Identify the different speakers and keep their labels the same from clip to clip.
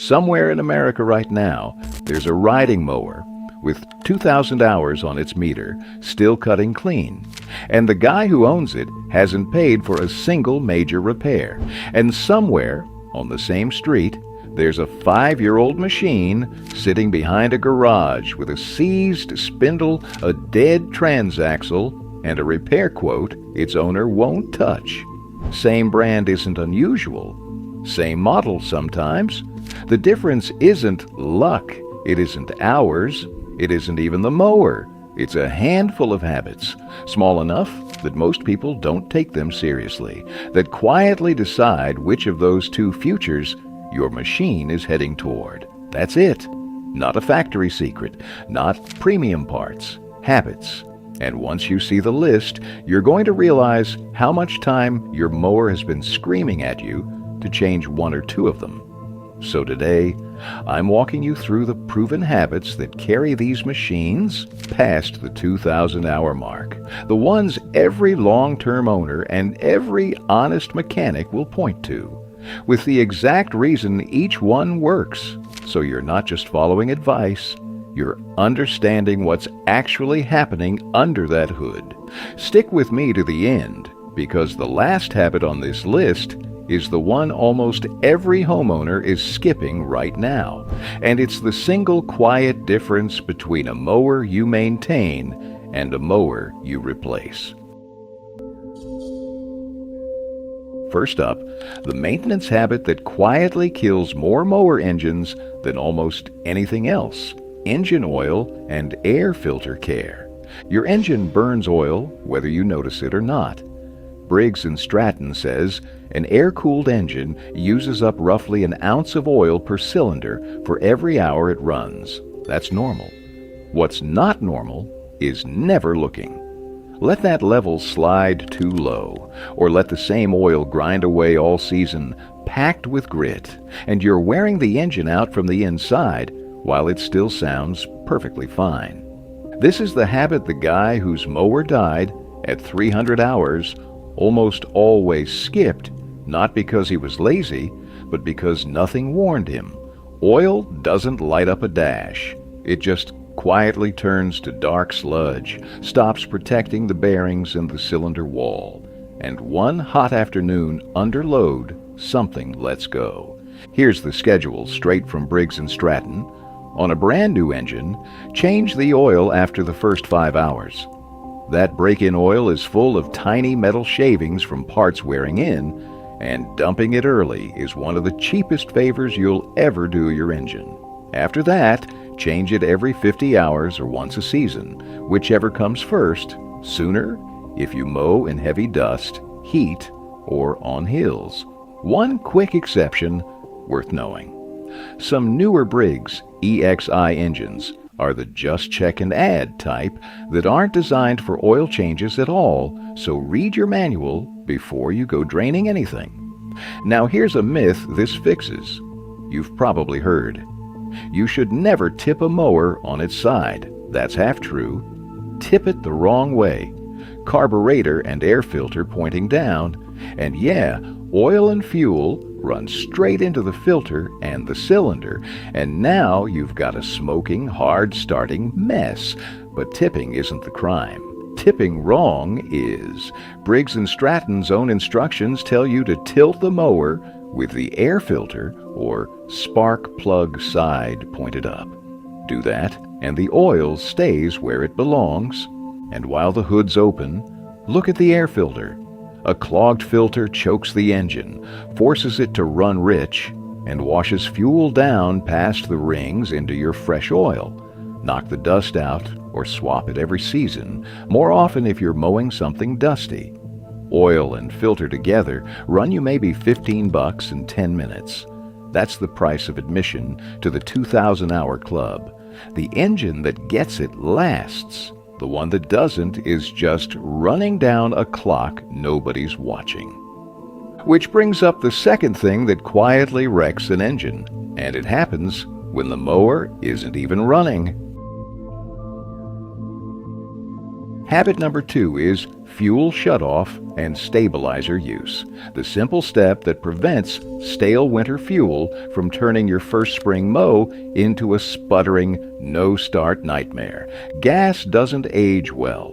Speaker 1: Somewhere in America right now, there's a riding mower with 2,000 hours on its meter, still cutting clean. And the guy who owns it hasn't paid for a single major repair. And somewhere on the same street, there's a 5-year-old machine sitting behind a garage with a seized spindle, a dead transaxle, and a repair quote its owner won't touch. Same brand isn't unusual. Same model sometimes. The difference isn't luck. It isn't hours. It isn't even the mower. It's a handful of habits, small enough that most people don't take them seriously, that quietly decide which of those two futures your machine is heading toward. That's it. Not a factory secret, not premium parts, habits. And once you see the list, you're going to realize how much time your mower has been screaming at you to change one or two of them. So today, I'm walking you through the proven habits that carry these machines past the 2,000-hour mark, the ones every long-term owner and every honest mechanic will point to, with the exact reason each one works. So you're not just following advice, you're understanding what's actually happening under that hood. Stick with me to the end, because the last habit on this list is the one almost every homeowner is skipping right now. And it's the single quiet difference between a mower you maintain and a mower you replace. First up, the maintenance habit that quietly kills more mower engines than almost anything else: engine oil and air filter care. Your engine burns oil whether you notice it or not. Briggs & Stratton says an air-cooled engine uses up roughly an ounce of oil per cylinder for every hour it runs. That's normal. What's not normal is never looking. Let that level slide too low, or let the same oil grind away all season, packed with grit, and you're wearing the engine out from the inside while it still sounds perfectly fine. This is the habit the guy whose mower died at 300 hours almost always skipped, not because he was lazy, but because nothing warned him. Oil doesn't light up a dash. It just quietly turns to dark sludge, stops protecting the bearings in the cylinder wall, and one hot afternoon under load, something lets go. Here's the schedule straight from Briggs & Stratton. On a brand new engine, change the oil after the first 5 hours. That break-in oil is full of tiny metal shavings from parts wearing in, and dumping it early is one of the cheapest favors you'll ever do your engine. After that, change it every 50 hours or once a season, whichever comes first, sooner if you mow in heavy dust, heat, or on hills. One quick exception worth knowing. Some newer Briggs EXI engines are the just check and add type that aren't designed for oil changes at all, so read your manual before you go draining anything. Now here's a myth this fixes. You've probably heard. You should never tip a mower on its side. That's half true. Tip it the wrong way. Carburetor and air filter pointing down, and yeah, oil and fuel run straight into the filter and the cylinder, and now you've got a smoking, hard-starting mess. But tipping isn't the crime. Tipping wrong is. Briggs & Stratton's own instructions tell you to tilt the mower with the air filter or spark plug side pointed up. Do that, and the oil stays where it belongs. And while the hood's open, look at the air filter. A clogged filter chokes the engine, forces it to run rich, and washes fuel down past the rings into your fresh oil. Knock the dust out or swap it every season, more often if you're mowing something dusty. Oil and filter together run you maybe $15 in 10 minutes. That's the price of admission to the 2,000-hour club. The engine that gets it lasts. The one that doesn't is just running down a clock nobody's watching. Which brings up the second thing that quietly wrecks an engine, and it happens when the mower isn't even running. Habit number 2 is fuel shutoff and stabilizer use, the simple step that prevents stale winter fuel from turning your first spring mow into a sputtering, no-start nightmare. Gas doesn't age well.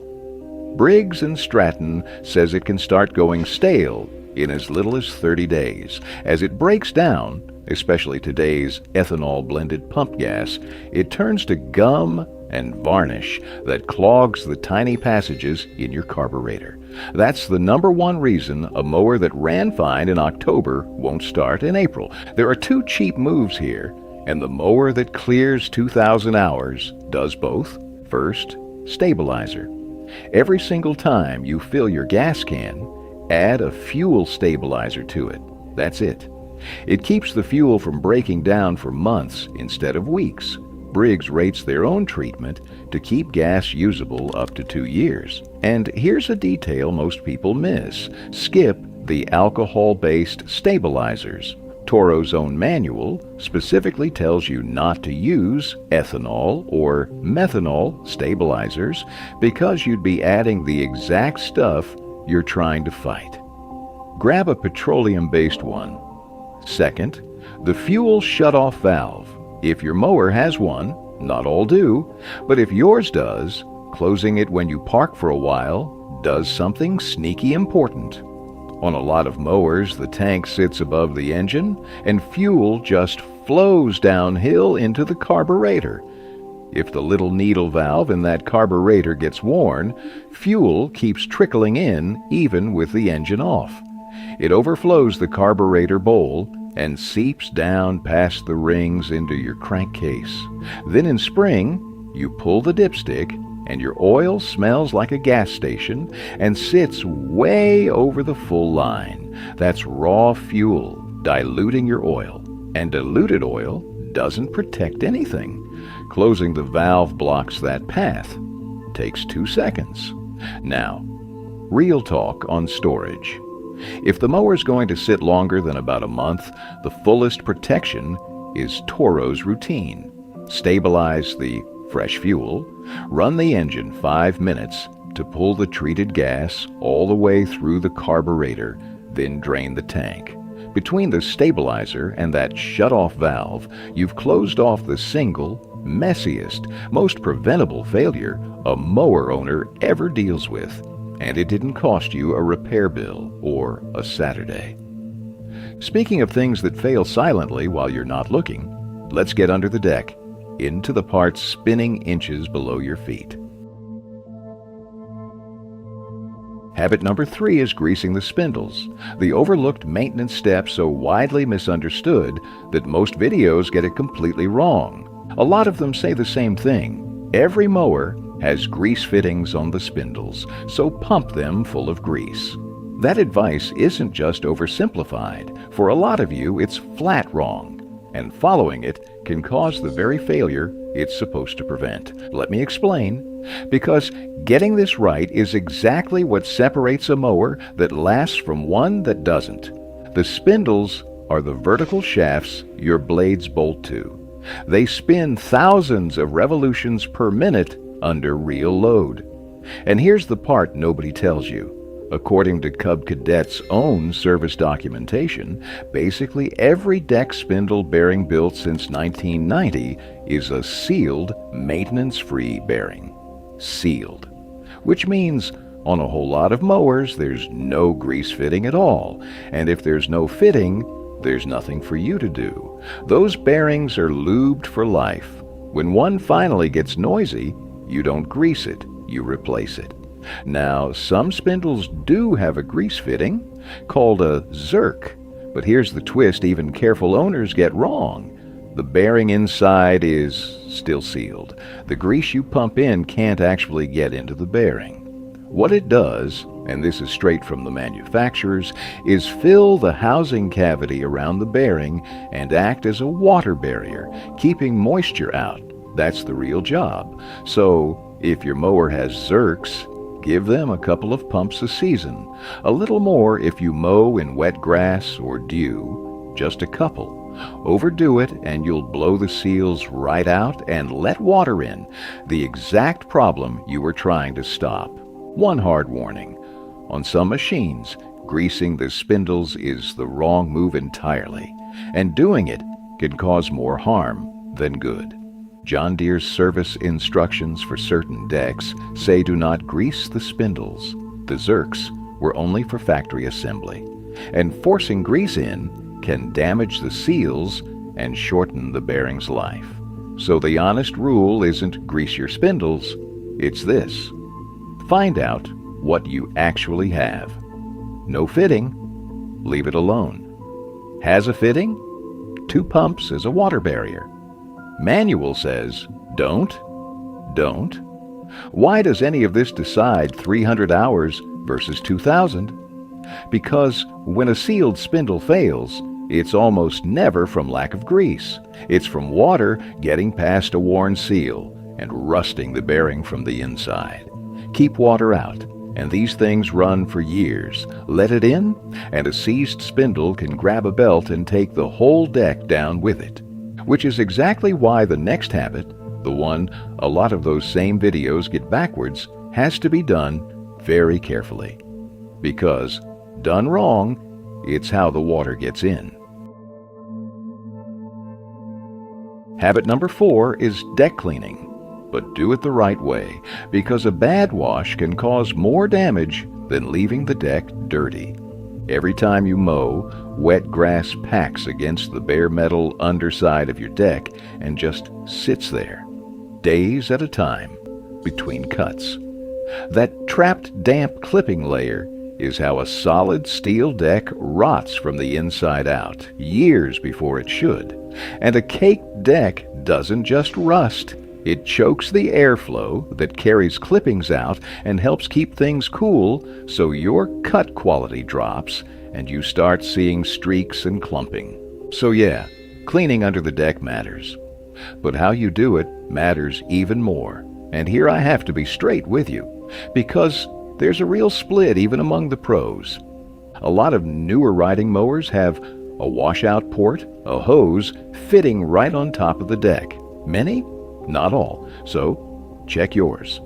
Speaker 1: Briggs & Stratton says it can start going stale in as little as 30 days. As it breaks down, especially today's ethanol-blended pump gas, it turns to gum and varnish that clogs the tiny passages in your carburetor. That's the number one reason a mower that ran fine in October won't start in April. There are 2 cheap moves here, and the mower that clears 2,000 hours does both. First, stabilizer. Every single time you fill your gas can, add a fuel stabilizer to it. That's it. It keeps the fuel from breaking down for months instead of weeks. Briggs rates their own treatment to keep gas usable up to 2 years. And here's a detail most people miss. Skip the alcohol-based stabilizers. Toro's own manual specifically tells you not to use ethanol or methanol stabilizers because you'd be adding the exact stuff you're trying to fight. Grab a petroleum-based one. Second, the fuel shutoff valve. If your mower has one, not all do, but if yours does, closing it when you park for a while does something sneaky important. On a lot of mowers, the tank sits above the engine, and fuel just flows downhill into the carburetor. If the little needle valve in that carburetor gets worn, fuel keeps trickling in even with the engine off. It overflows the carburetor bowl and seeps down past the rings into your crankcase. Then in spring, you pull the dipstick, and your oil smells like a gas station and sits way over the full line. That's raw fuel diluting your oil, and diluted oil doesn't protect anything. Closing the valve blocks that path. Takes 2 seconds. Now, real talk on storage. If the mower's going to sit longer than about a month, the fullest protection is Toro's routine. Stabilize the fresh fuel, run the engine 5 minutes to pull the treated gas all the way through the carburetor, then drain the tank. Between the stabilizer and that shut-off valve, you've closed off the single, messiest, most preventable failure a mower owner ever deals with. And it didn't cost you a repair bill or a Saturday. Speaking of things that fail silently while you're not looking, let's get under the deck, into the parts spinning inches below your feet. Habit number 3 is greasing the spindles, the overlooked maintenance step so widely misunderstood that most videos get it completely wrong. A lot of them say the same thing. Every mower has grease fittings on the spindles, so pump them full of grease. That advice isn't just oversimplified. For a lot of you, it's flat wrong, and following it can cause the very failure it's supposed to prevent. Let me explain. Because getting this right is exactly what separates a mower that lasts from one that doesn't. The spindles are the vertical shafts your blades bolt to. They spin thousands of revolutions per minute under real load. And here's the part nobody tells you. According to Cub Cadet's own service documentation, basically every deck spindle bearing built since 1990 is a sealed, maintenance-free bearing. Sealed. Which means on a whole lot of mowers there's no grease fitting at all, and if there's no fitting, there's nothing for you to do. Those bearings are lubed for life. When one finally gets noisy, you don't grease it, you replace it. Now, some spindles do have a grease fitting, called a zerk, but here's the twist even careful owners get wrong. The bearing inside is still sealed. The grease you pump in can't actually get into the bearing. What it does, and this is straight from the manufacturers, is fill the housing cavity around the bearing and act as a water barrier, keeping moisture out. That's the real job. So, if your mower has zerks, give them a couple of pumps a season. A little more if you mow in wet grass or dew, just a couple. Overdo it and you'll blow the seals right out and let water in, the exact problem you were trying to stop. One hard warning. On some machines, greasing the spindles is the wrong move entirely, and doing it can cause more harm than good. John Deere's service instructions for certain decks say do not grease the spindles. The Zerks were only for factory assembly, and forcing grease in can damage the seals and shorten the bearing's life. So the honest rule isn't grease your spindles, it's this. Find out what you actually have. No fitting, leave it alone. Has a fitting? 2 pumps as a water barrier. Manual says, don't. Why does any of this decide 300 hours versus 2,000? Because when a sealed spindle fails, it's almost never from lack of grease. It's from water getting past a worn seal and rusting the bearing from the inside. Keep water out, and these things run for years. Let it in, and a seized spindle can grab a belt and take the whole deck down with it. Which is exactly why the next habit, the one a lot of those same videos get backwards, has to be done very carefully. Because, done wrong, it's how the water gets in. Habit number 4 is deck cleaning. But do it the right way, because a bad wash can cause more damage than leaving the deck dirty. Every time you mow, wet grass packs against the bare metal underside of your deck and just sits there, days at a time, between cuts. That trapped damp clipping layer is how a solid steel deck rots from the inside out, years before it should. And a caked deck doesn't just rust. It chokes the airflow that carries clippings out and helps keep things cool, so your cut quality drops and you start seeing streaks and clumping. So yeah, cleaning under the deck matters. But how you do it matters even more. And here I have to be straight with you, because there's a real split even among the pros. A lot of newer riding mowers have a washout port, a hose, fitting right on top of the deck. Many? Not all. So, check yours.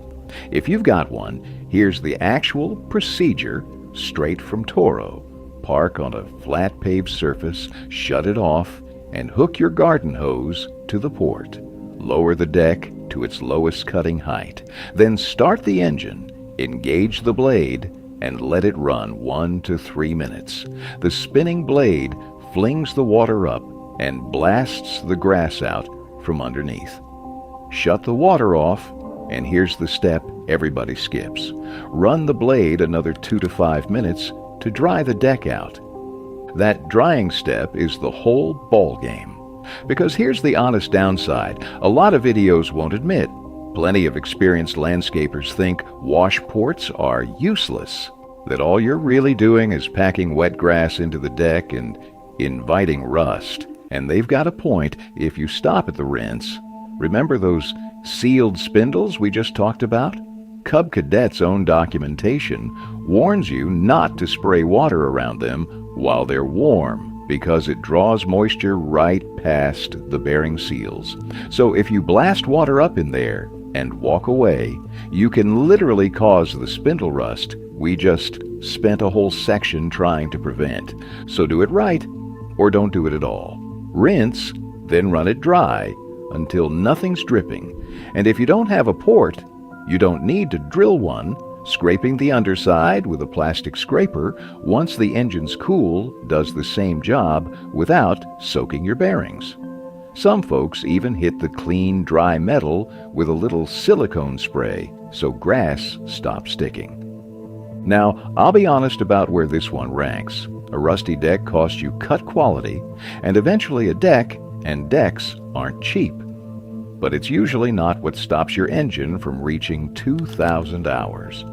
Speaker 1: If you've got one, here's the actual procedure straight from Toro. Park on a flat paved surface, shut it off, and hook your garden hose to the port. Lower the deck to its lowest cutting height. Then start the engine, engage the blade, and let it run 1 to 3 minutes. The spinning blade flings the water up and blasts the grass out from underneath. Shut the water off, and here's the step everybody skips. Run the blade another 2 to 5 minutes to dry the deck out. That drying step is the whole ball game. Because here's the honest downside a lot of videos won't admit. Plenty of experienced landscapers think wash ports are useless, that all you're really doing is packing wet grass into the deck and inviting rust. And they've got a point if you stop at the rinse. Remember those sealed spindles we just talked about? Cub Cadet's own documentation warns you not to spray water around them while they're warm, because it draws moisture right past the bearing seals. So if you blast water up in there and walk away, you can literally cause the spindle rust we just spent a whole section trying to prevent. So do it right, or don't do it at all. Rinse, then run it dry until nothing's dripping. And if you don't have a port, you don't need to drill one. Scraping the underside with a plastic scraper once the engine's cool does the same job without soaking your bearings. Some folks even hit the clean, dry metal with a little silicone spray so grass stops sticking. Now, I'll be honest about where this one ranks. A rusty deck costs you cut quality, and eventually a deck and decks aren't cheap. But it's usually not what stops your engine from reaching 2,000 hours.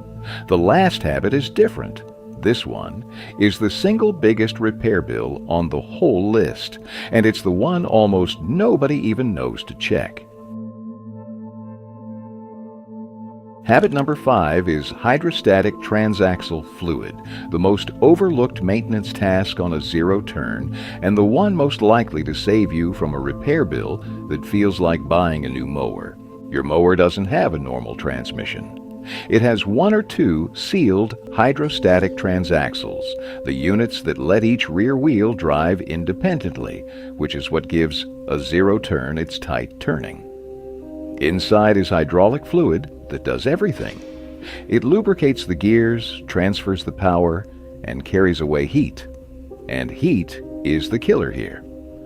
Speaker 1: The last habit is different. This one is the single biggest repair bill on the whole list, and it's the one almost nobody even knows to check. Habit number 5 is hydrostatic transaxle fluid, the most overlooked maintenance task on a zero turn, and the one most likely to save you from a repair bill that feels like buying a new mower. Your mower doesn't have a normal transmission. It has one or two sealed hydrostatic transaxles, the units that let each rear wheel drive independently, which is what gives a zero turn its tight turning. Inside is hydraulic fluid that does everything. It lubricates the gears, transfers the power, and carries away heat. And heat is the killer here.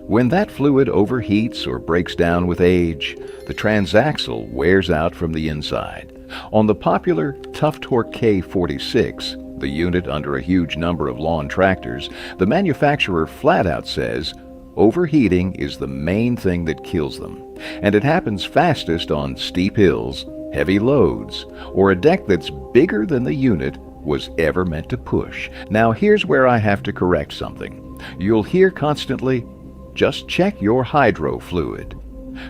Speaker 1: When that fluid overheats or breaks down with age, the transaxle wears out from the inside. On the popular Tough Torque K46, the unit under a huge number of lawn tractors, the manufacturer flat out says overheating is the main thing that kills them, and it happens fastest on steep hills, heavy loads, or a deck that's bigger than the unit was ever meant to push. Now here's where I have to correct something. You'll hear constantly, just check your hydro fluid.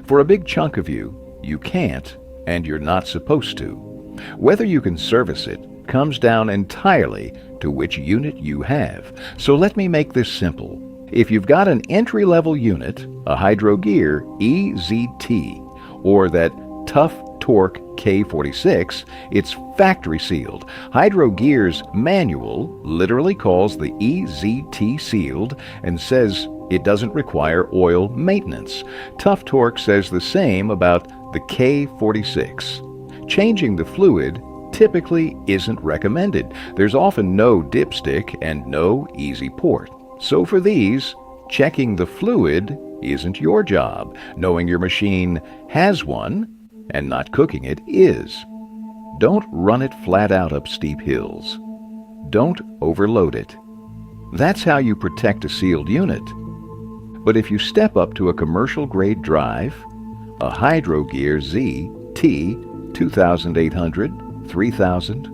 Speaker 1: For a big chunk of you, you can't, and you're not supposed to. Whether you can service it comes down entirely to which unit you have. So let me make this simple. If you've got an entry-level unit, a Hydro Gear EZT, or that Tough Torque K46, it's factory sealed. Hydro Gear's manual literally calls the EZT sealed and says it doesn't require oil maintenance. Tough Torque says the same about the K46. Changing the fluid typically isn't recommended. There's often no dipstick and no easy port. So for these, checking the fluid isn't your job. Knowing your machine has one and not cooking it is. Don't run it flat out up steep hills. Don't overload it. That's how you protect a sealed unit. But if you step up to a commercial grade drive, a Hydro Gear Z T 2800, 3000,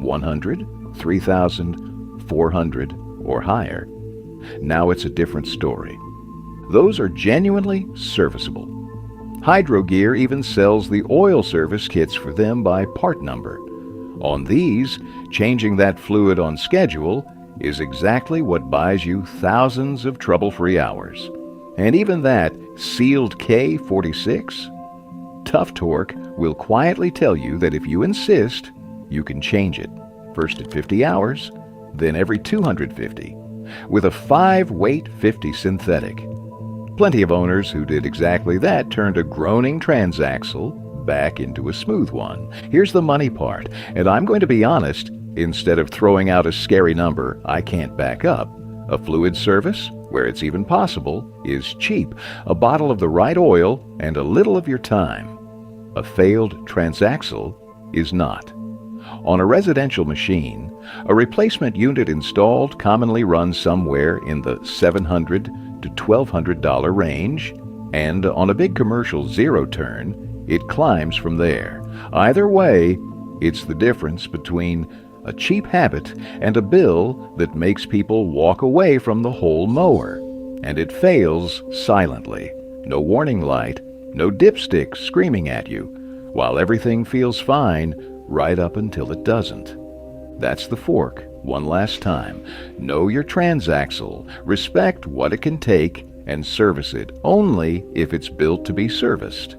Speaker 1: 100, 3400 or higher, now it's a different story. Those are genuinely serviceable. Hydro Gear even sells the oil service kits for them by part number. On these, changing that fluid on schedule is exactly what buys you thousands of trouble-free hours. And even that sealed K46, Tough Torque will quietly tell you that if you insist, you can change it, first at 50 hours, then every 250, with a 5-weight 50 synthetic. Plenty of owners who did exactly that turned a groaning transaxle back into a smooth one. Here's the money part, and I'm going to be honest, instead of throwing out a scary number I can't back up, a fluid service, where it's even possible, is cheap. A bottle of the right oil and a little of your time. A failed transaxle is not. On a residential machine, a replacement unit installed commonly runs somewhere in the $700 to $1,200 range, and on a big commercial zero turn, it climbs from there. Either way, it's the difference between a cheap habit and a bill that makes people walk away from the whole mower. And it fails silently. No warning light, no dipstick screaming at you, while everything feels fine right up until it doesn't. That's the fork. One last time. Know your transaxle, respect what it can take, and service it only if it's built to be serviced.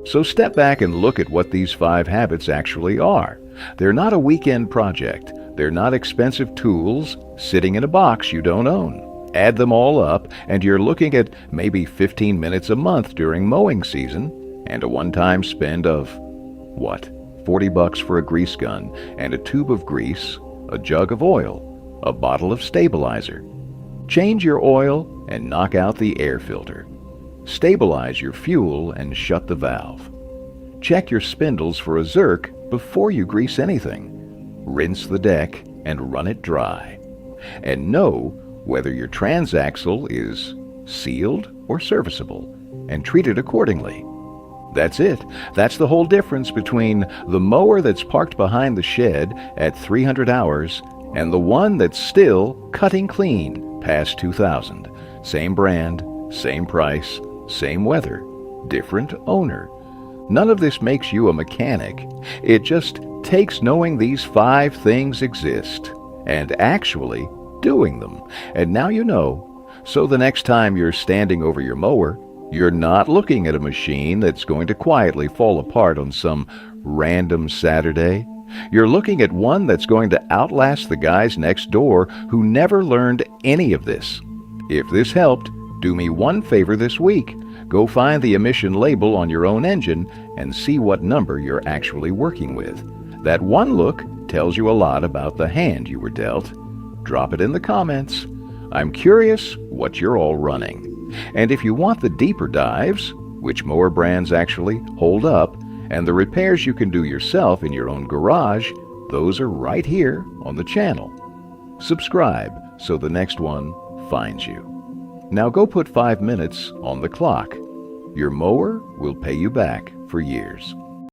Speaker 1: So step back and look at what these 5 habits actually are. They're not a weekend project. They're not expensive tools sitting in a box you don't own. Add them all up, and you're looking at maybe 15 minutes a month during mowing season, and a one-time spend of, what, $40 for a grease gun and a tube of grease, a jug of oil, a bottle of stabilizer. Change your oil and knock out the air filter. Stabilize your fuel and shut the valve. Check your spindles for a zerk before you grease anything. Rinse the deck and run it dry. And know whether your transaxle is sealed or serviceable, and treat it accordingly. That's it. That's the whole difference between the mower that's parked behind the shed at 300 hours and the one that's still cutting clean past 2,000. Same brand, same price, same weather, different owner. None of this makes you a mechanic. It just takes knowing these 5 things exist and actually doing them. And now you know. So the next time you're standing over your mower, You're not looking at a machine that's going to quietly fall apart on some random Saturday. You're looking at one that's going to outlast the guys next door who never learned any of this. If this helped, do me one favor this week. Go find the emission label on your own engine and see what number you're actually working with. That one look tells you a lot about the hand you were dealt. Drop it in the comments. I'm curious what you're all running. And if you want the deeper dives, which mower brands actually hold up, and the repairs you can do yourself in your own garage, those are right here on the channel. Subscribe so the next one finds you. Now go put 5 minutes on the clock. Your mower will pay you back for years.